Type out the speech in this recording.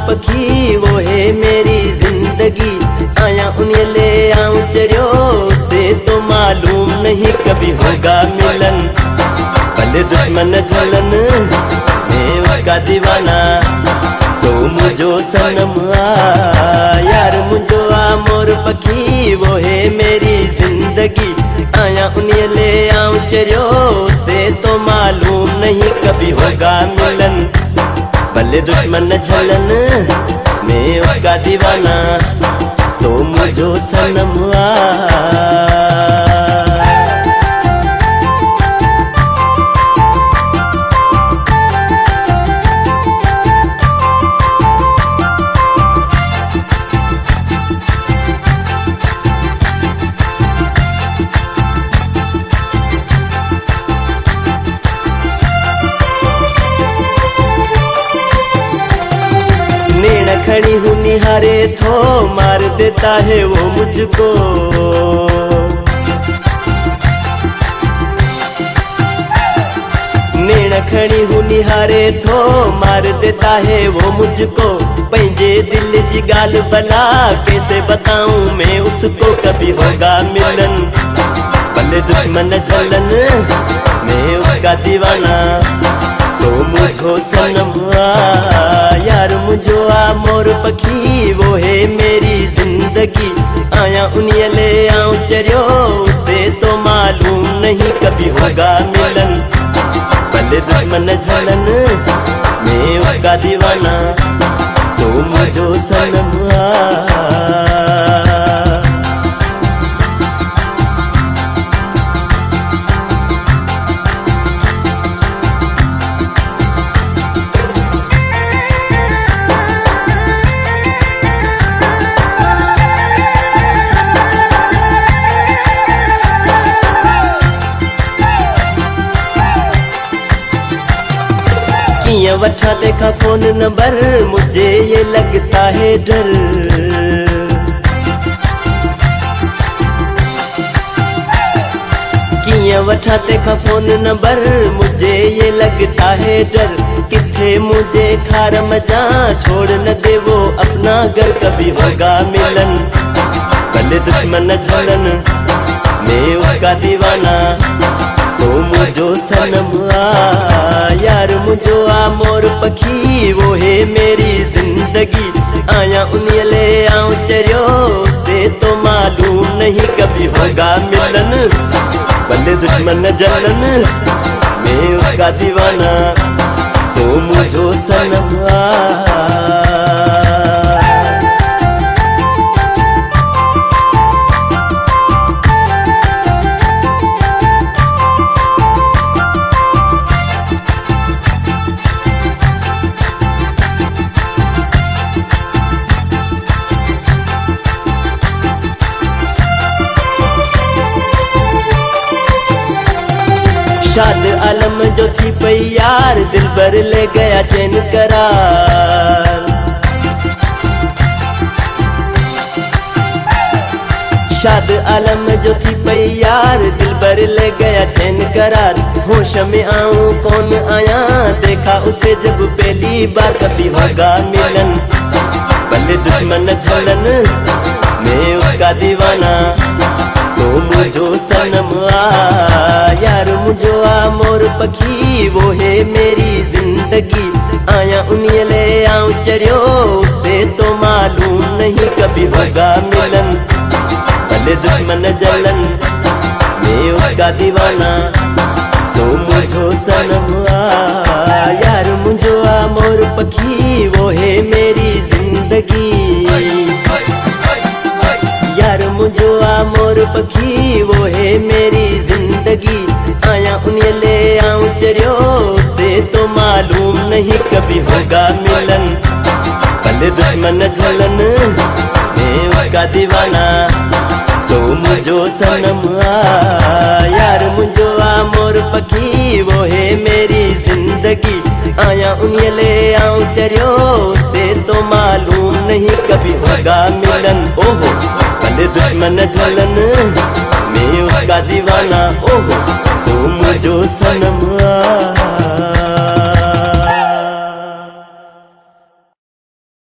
पखी वो है मेरी जिंदगी, आया उन्हें ले आऊं चरियो से तो मालूम नहीं कभी होगा मिलन। भले दुश्मन जलन मैं उसका दीवाना, तो मुझो सनम यार मुझो मोर पखी वो है मेरी जिंदगी, आया उन्हें ले आऊं चरियो से तो मालूम नहीं कभी होगा मिलन। भले दुश्मन झलन मैं उसका दीवाना, तो मुझो सनम खड़ी हूँ निहारे थो मार देता है वो मुझको, नैना खड़ी हूँ निहारे थो मार देता है वो मुझको। पंजे दिल जी गाल बला कैसे बताऊं मैं उसको कभी होगा मिलन। भले दुश्मन जलन मैं उसका दीवाना, तो मुझो सनम यार मुझो मोर पखी वो है मेरी जिंदगी, आया उन्हें ले आऊं चरियो से तो मालूम नहीं कभी होगा मिलन। भले दुश्मन झलन मैं उसका दीवाना, तो मुझो सनम वठा देखा फोन नंबर मुझे ये लगता है डर, किया वठा देखा फोन नंबर मुझे ये लगता है डर। किथे मुझे खार मजा छोड़ न दे वो अपना घर कभी होगा मिलन। भले दुश्मन झलन मैं उसका दीवाना, तो मुझो सनम यार मुझो मोर पखी वो है मेरी जिंदगी, आया उन्हें ले आऊं चरियो से तो मालूम नहीं कभी होगा मिलन। भले दुश्मन जलन मैं उसका दीवाना, तो मुझो सनम शाद आलम जो थी पई यार दिल भर ले गया चैन करार। शाद आलम जो थी पई यार दिल भर ले गया चैन करार। होश में आऊं कौन आया देखा उसे जब पहली बार कभी होगा मिलन। भले दुश्मन झलन मैं उसका दीवाना, तो मुझो सनम यार मुझो मोर पखी वो है मेरी जिंदगी, आया उन्हें ले आऊं चरियो से तो मालूम नहीं कभी होगा मिलन। भले दुश्मन जलन मैं उसका दीवाना, तो मुझो सनम यार मुझो मोर पखी वो है मेरी जिंदगी, यार मुझो मोर पखी वो है मेरी जिंदगी, आया उन्हें ले आऊं चरियो से तो मालूम नहीं कभी होगा मिलन। भले दुश्मन झलन मैं उसका दीवाना, तो मुझो सनम यार मुझो मोर पखी वो है मेरी जिंदगी, आया उन्हें ले आऊं चरियो से तो मालूम नहीं कभी होगा मिलन। ओहो भले दुश्मन झलन मैं उसका दीवाना, ओहो तो मुझो सनम